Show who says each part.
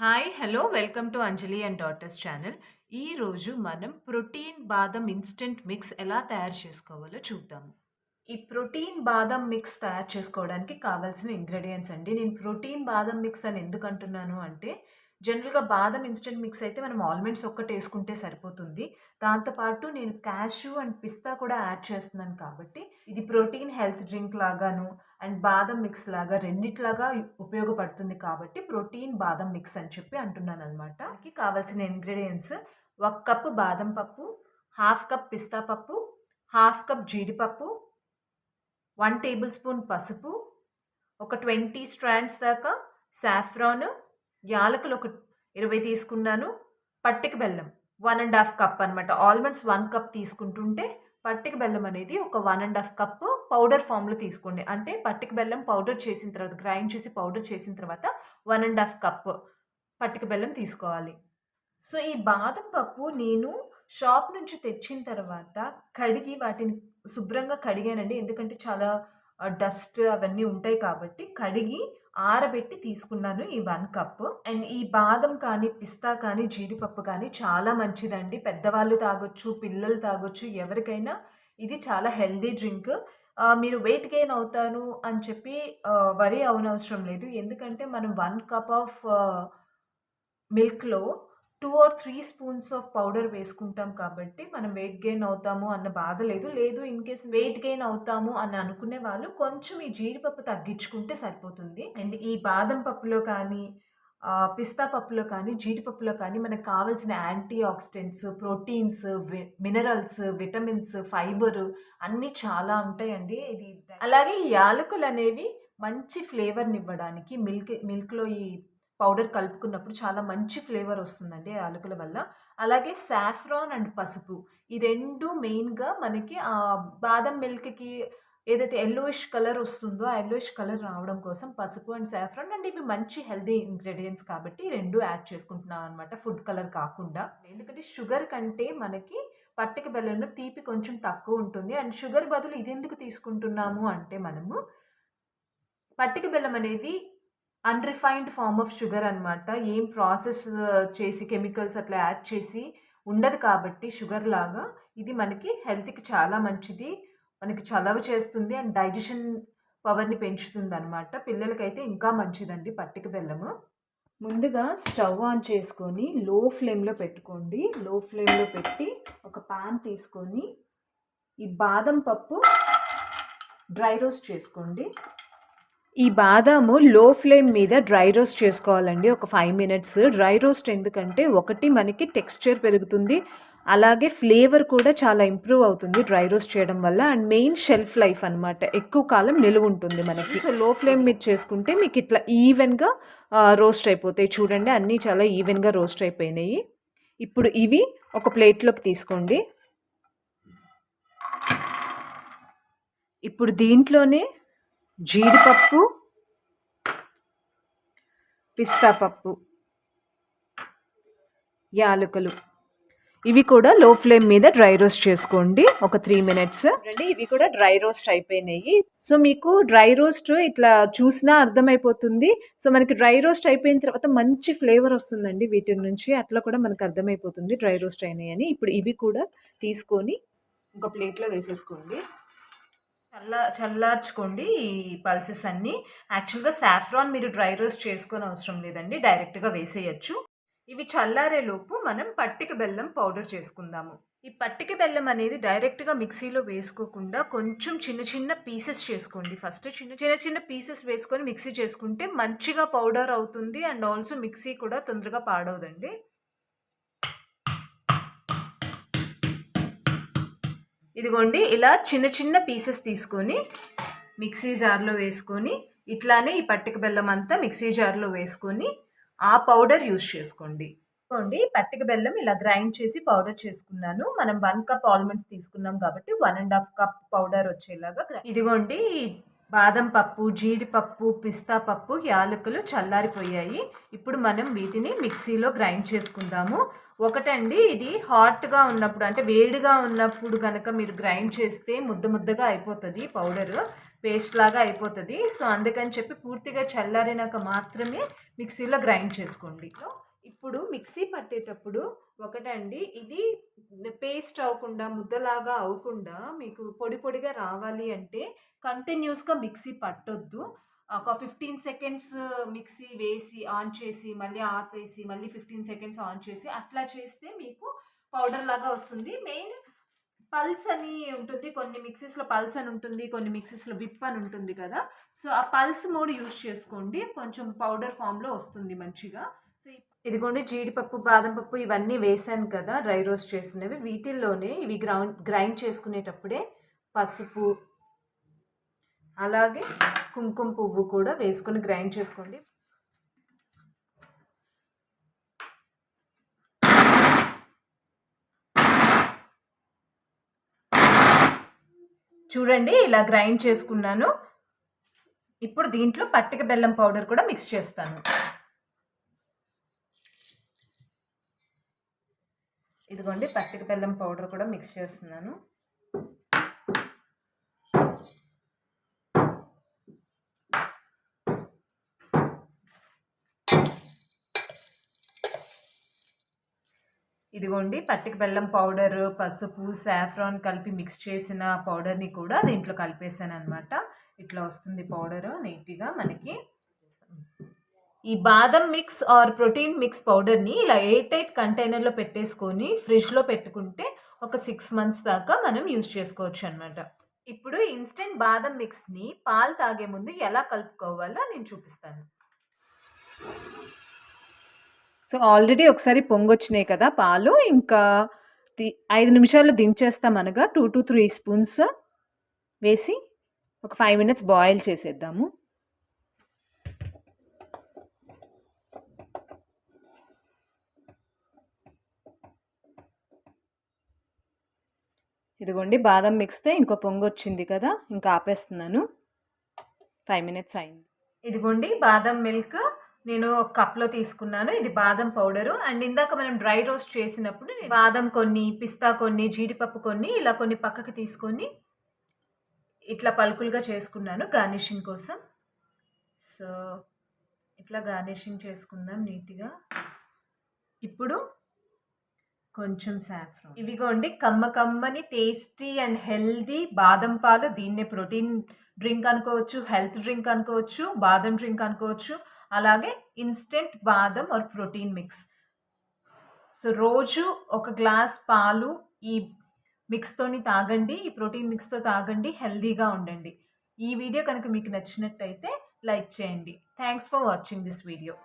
Speaker 1: Hi! Hello! Welcome to Anjali and daughters channel. ఈరోజు మనం protein బాదం ఇన్‌స్టంట్ మిక్స్ ఎలా తయారు చేసుకోవాలో చూద్దాము. ఈ ప్రోటీన్ బాదం మిక్స్ తయారు చేసుకోవడానికి కావాల్సిన ఇంగ్రీడియెంట్స్ అండి. నేను ప్రోటీన్ బాదం మిక్స్ అని ఎందుకు అంటున్నాను అంటే, జనరల్‌గా బాదం ఇన్‌స్టంట్ మిక్స్ అయితే మనం ఆల్మండ్స్ ఒక్కటేసుకుంటే సరిపోతుంది. దాంతో పాటు నేను క్యాష్యూ అండ్ పిస్తా కూడా యాడ్ చేస్తున్నాను కాబట్టి, ఇది ప్రోటీన్ హెల్త్ డ్రింక్ లాగాను అండ్ బాదం మిక్స్ లాగా రెండిట్లాగా ఉపయోగపడుతుంది కాబట్టి, ప్రోటీన్ బాదం మిక్స్ అని చెప్పి అంటున్నాననమాట. దానికి కావాల్సిన ఇంగ్రీడియెంట్స్ 1 కప్ బాదం పప్పు, 1/2 కప్ పిస్తా పప్పు, 1/2 కప్ జీడిపప్పు, 1 టేబుల్ స్పూన్ పసుపు, ఒక 20 స్ట్రాండ్స్ దాకా సాఫ్రాన్, యాలకులు ఒక 20 తీసుకున్నాను, పట్టిక బెల్లం 1 ½ కప్ అనమాట. ఆల్మండ్స్ 1 కప్ తీసుకుంటుంటే, పట్టిక బెల్లం అనేది ఒక 1 ½ కప్ పౌడర్ ఫామ్‌లో తీసుకోండి. అంటే పట్టిక బెల్లం పౌడర్ చేసిన తర్వాత గ్రైండ్ చేసి పౌడర్ చేసిన తర్వాత 1 ½ కప్ పట్టిక బెల్లం తీసుకోవాలి. సో, ఈ బాదం పప్పు నేను షాప్ నుంచి తెచ్చిన తర్వాత కడిగి వాటిని శుభ్రంగా కడిగానండి. ఎందుకంటే చాలా డస్ట్ అవన్నీ ఉంటాయి కాబట్టి కడిగి ఆరబెట్టి తీసుకున్నాను ఈ 1 కప్. అండ్ ఈ బాదం కానీ, పిస్తా కానీ, జీడిపప్పు కానీ చాలా మంచిదండి. పెద్దవాళ్ళు తాగొచ్చు, పిల్లలు తాగొచ్చు. ఎవరికైనా ఇది చాలా హెల్తీ డ్రింక్. మీరు వెయిట్ గెయిన్ అవుతాను అని చెప్పి వరీ అవ్వనవసరం లేదు. ఎందుకంటే మనం 1 కప్ ఆఫ్ మిల్క్‌లో 2 ఆర్ 3 స్పూన్స్ ఆఫ్ పౌడర్ వేసుకుంటాం కాబట్టి, మనం వెయిట్ గెయిన్ అవుతాము అన్న బాధ లేదు. లేదు ఇన్ కేస్ వెయిట్ గెయిన్ అవుతాము అని అనుకునే వాళ్ళు కొంచెం ఈ జీడిపప్పు తగ్గించుకుంటే సరిపోతుంది. అండ్ ఈ బాదం పప్పులో కానీ, పిస్తా పప్పులో కానీ, జీడిపప్పులో కానీ మనకు కావాల్సిన antioxidants, proteins, minerals, vitamins, fibre అన్నీ చాలా ఉంటాయండి. అలాగే ఈ యాలకులనేవి మంచి ఫ్లేవర్‌నివ్వడానికి మిల్క్‌లో ఈ పౌడర్ కలుపుకున్నప్పుడు చాలా మంచి ఫ్లేవర్ వస్తుందండి యాలకుల వల్ల. అలాగే సాఫ్రాన్ అండ్ పసుపు ఈ 2 మెయిన్‌గా మనకి బాదం మిల్క్‌కి ఏదైతే యెల్లోయిష్ కలర్ వస్తుందో, ఆ యెల్లోయిష్ కలర్ రావడం కోసం పసుపు అండ్ సాఫ్రాన్ అండ్ ఇవి మంచి హెల్తీ ఇంగ్రీడియెంట్స్ కాబట్టి ఈ 2 యాడ్ చేసుకుంటున్నాం అనమాట. ఫుడ్ కలర్ కాకుండా. ఎందుకంటే షుగర్ కంటే మనకి పట్టిక బెల్లంలో తీపి కొంచెం తక్కువ ఉంటుంది. అండ్ షుగర్ బదులు ఇదెందుకు తీసుకుంటున్నాము అంటే మనము పట్టిక బెల్లం అనేది అన్‌రిఫైన్డ్ ఫార్మ్ ఆఫ్ షుగర్ అనమాట. ఏం ప్రాసెస్ చేసి కెమికల్స్ అట్లా యాడ్ చేసి ఉండదు కాబట్టి షుగర్ లాగా. ఇది మనకి హెల్త్‌కి చాలా మంచిది. మనకి చలవ చేస్తుంది అండ్ డైజెషన్ పవర్‌ని పెంచుతుందనమాట. పిల్లలకైతే ఇంకా మంచిదండి పట్టిక బెల్లము. ముందుగా స్టవ్ ఆన్ చేసుకొని లో ఫ్లేమ్‌లో పెట్టుకోండి. లో ఫ్లేమ్‌లో పెట్టి ఒక పాన్ తీసుకొని ఈ బాదం పప్పు డ్రై రోస్ట్ చేసుకోండి. ఈ బాదాము లో ఫ్లేమ్ మీద డ్రై రోస్ట్ చేసుకోవాలండి ఒక 5 మినిట్స్. డ్రై రోస్ట్ ఎందుకంటే ఒకటి మనకి టెక్స్చర్ పెరుగుతుంది. అలాగే ఫ్లేవర్ కూడా చాలా ఇంప్రూవ్ అవుతుంది డ్రై రోస్ట్ చేయడం వల్ల. అండ్ మెయిన్ షెల్ఫ్ లైఫ్ అనమాట. ఎక్కువ కాలం నిలువ ఉంటుంది మనకి. సో లో ఫ్లేమ్ మీద చేసుకుంటే మీకు ఇట్లా ఈవెన్‌గా రోస్ట్ అయిపోతాయి. చూడండి అన్నీ చాలా ఈవెన్‌గా రోస్ట్ అయిపోయినాయి. ఇప్పుడు ఇవి ఒక ప్లేట్‌లోకి తీసుకోండి. ఇప్పుడు దీంట్లోనే జీడిపప్పు, పిస్తా పప్పు, యాలకులు ఇవి కూడా లో ఫ్లేమ్ మీద డ్రై రోస్ట్ చేసుకోండి ఒక 3 మినిట్స్. చూడండి ఇవి కూడా డ్రై రోస్ట్ అయిపోయినాయి. సో మీకు డ్రై రోస్ట్ ఇట్లా చూసినా అర్థమైపోతుంది. సో మనకి డ్రై రోస్ట్ అయిపోయిన తర్వాత మంచి ఫ్లేవర్ వస్తుందండి వీటి నుంచి. అట్లా కూడా మనకు అర్థమైపోతుంది డ్రై రోస్ట్ అయినాయని. ఇప్పుడు ఇవి కూడా తీసుకొని ఒక ప్లేట్‌లో వేసేసుకోండి. చల్లార్చుకోండి ఈ పల్సెస్ అన్నీ. యాక్చువల్‌గా సాఫ్రాన్ మీరు డ్రై రోస్ట్ చేసుకోనవసరం లేదండి. డైరెక్ట్‌గా వేసేయొచ్చు. ఇవి చల్లారేలోపు మనం పట్టిక బెల్లం పౌడర్ చేసుకుందాము. ఈ పట్టిక బెల్లం అనేది డైరెక్ట్‌గా మిక్సీలో వేసుకోకుండా కొంచెం చిన్న చిన్న పీసెస్ చేసుకోండి. ఫస్ట్ చిన్న పీసెస్ వేసుకొని మిక్సీ చేసుకుంటే మంచిగా పౌడర్ అవుతుంది. అండ్ ఆల్సో మిక్సీ కూడా తొందరగా పాడవదండి. ఇదిగోండి ఇలా చిన్న చిన్న పీసెస్ తీసుకొని మిక్సీ జార్లో వేసుకొని ఇట్లానే ఈ పట్టిక బెల్లం అంతా మిక్సీ జార్లో వేసుకొని ఆ పౌడర్ యూజ్ చేసుకోండి. ఇదిగోండి పట్టిక బెల్లం ఇలా గ్రైండ్ చేసి పౌడర్ చేసుకున్నాను. మనం 1 కప్ ఆల్మండ్స్ తీసుకున్నాం కాబట్టి 1 ½ కప్ పౌడర్ వచ్చేలాగా ఇదిగోండి బాదం పప్పు, జీడిపప్పు, పిస్తా పప్పు, యాలకులు చల్లారిపోయాయి. ఇప్పుడు మనం వీటిని మిక్సీలో గ్రైండ్ చేసుకుందాము. ఒకటండి, ఇది హాట్‌గా ఉన్నప్పుడు అంటే వేడిగా ఉన్నప్పుడు గనక మీరు గ్రైండ్ చేస్తే ముద్ద ముద్దగా అయిపోతది పౌడరు. పేస్ట్ లాగా అయిపోతది. సో, అందుకని చెప్పి పూర్తిగా చల్లారినాక మాత్రమే మిక్సీలో గ్రైండ్ చేసుకోండి. ఇప్పుడు మిక్సీ పట్టేటప్పుడు ఒకటండి, ఇది పేస్ట్ అవ్వకుండా ముద్దలాగా అవ్వకుండా మీకు పొడి పొడిగా రావాలి అంటే కంటిన్యూస్‌గా మిక్సీ పట్టొద్దు. ఒక 15 సెకండ్స్ మిక్సీ వేసి, ఆన్ చేసి, మళ్ళీ ఆపేసి, మళ్ళీ 15 సెకండ్స్ ఆన్ చేసి అట్లా చేస్తే మీకు పౌడర్ లాగా వస్తుంది. మెయిన్ పల్స్ అని ఉంటుంది. కొన్ని మిక్సీస్‌లో పల్స్ అని ఉంటుంది. కొన్ని మిక్సీస్‌లో విప్ అని ఉంటుంది కదా! సో, ఆ పల్స్ మోడ్ యూజ్ చేసుకోండి. కొంచెం పౌడర్ ఫామ్‌లో వస్తుంది మంచిగా. సో, ఇదిగోండి జీడిపప్పు, బాదం పప్పు ఇవన్నీ వేశాను కదా! డ్రై రోస్ట్ చేసినవి. వీటిల్లోనే ఇవి గ్రైండ్ చేసుకునేటప్పుడే పసుపు, అలాగే కుంకుమ పువ్వు కూడా వేసుకొని గ్రైండ్ చేసుకోండి. చూడండి, ఇలా గ్రైండ్ చేసుకున్నాను. ఇప్పుడు దీంట్లో పట్టిక బెల్లం పౌడర్ కూడా మిక్స్ చేస్తాను. ఇదిగోండి, పట్టిక బెల్లం పౌడర్ కూడా మిక్స్ చేస్తున్నాను. ఇదిగోండి, పట్టిక బెల్లం పౌడర్, పసుపు, సాఫ్రాన్ కలిపి మిక్స్ చేసిన పౌడర్ని కూడా దీంట్లో కలిపేసాను అనమాట. ఇట్లా వస్తుంది పౌడర్ నీట్గా మనకి. ఈ బాదం మిక్స్ ఆర్ ప్రోటీన్ మిక్స్ పౌడర్ని ఇలా ఎయిర్ టైట్ కంటైనర్లో పెట్టేసుకొని ఫ్రిడ్జ్లో పెట్టుకుంటే ఒక 6 మంత్స్ దాకా మనం యూజ్ చేసుకోవచ్చు అనమాట. ఇప్పుడు ఇన్స్టెంట్ బాదం మిక్స్ని పాలు తాగే ముందు ఎలా కలుపుకోవాలో నేను చూపిస్తాను. సో, ఆల్రెడీ ఒకసారి పొంగొచ్చినాయి కదా పాలు. ఇంకా 5 నిమిషాల్లో దించేస్తాం అనగా 2-3 స్పూన్స్ వేసి ఒక 5 మినిట్స్ బాయిల్ చేసేద్దాము. ఇదిగోండి, బాదం మిక్స్‌తే ఇంకో పొంగొచ్చింది కదా! ఇంకా ఆపేస్తున్నాను. 5 మినిట్స్ అయింది. ఇదిగోండి, బాదం మిల్క్ నేను ఒక కప్‌లో తీసుకున్నాను. ఇది బాదం పౌడరు. అండ్ ఇందాక మనం డ్రై రోస్ట్ చేసినప్పుడు బాదం కొన్ని, పిస్తా కొన్ని, జీడిపప్పు కొన్ని ఇలా కొన్ని పక్కకి తీసుకొని ఇట్లా పలుకులుగా చేసుకున్నాను గార్నిషింగ్ కోసం. సో, ఇట్లా గార్నిషింగ్ చేసుకుందాం నీట్‌గా. ఇప్పుడు కొంచెం సాఫ్రాన్. ఇవిగోండి, కమ్మని టేస్టీ అండ్ హెల్తీ బాదం పాలు. దీన్నే ప్రోటీన్ డ్రింక్ అనుకోవచ్చు, హెల్త్ డ్రింక్ అనుకోవచ్చు, బాదం డ్రింక్ అనుకోవచ్చు. అలాగే ఇన్స్టెంట్ బాదం ఆర్ ప్రోటీన్ మిక్స్. సో, రోజు ఒక గ్లాస్ పాలు ఈ మిక్స్‌తోని తాగండి. ఈ ప్రోటీన్ మిక్స్‌తో తాగండి. హెల్తీగా ఉండండి. ఈ వీడియో కనుక మీకు నచ్చినట్టయితే లైక్ చేయండి. Thanks for watching this video.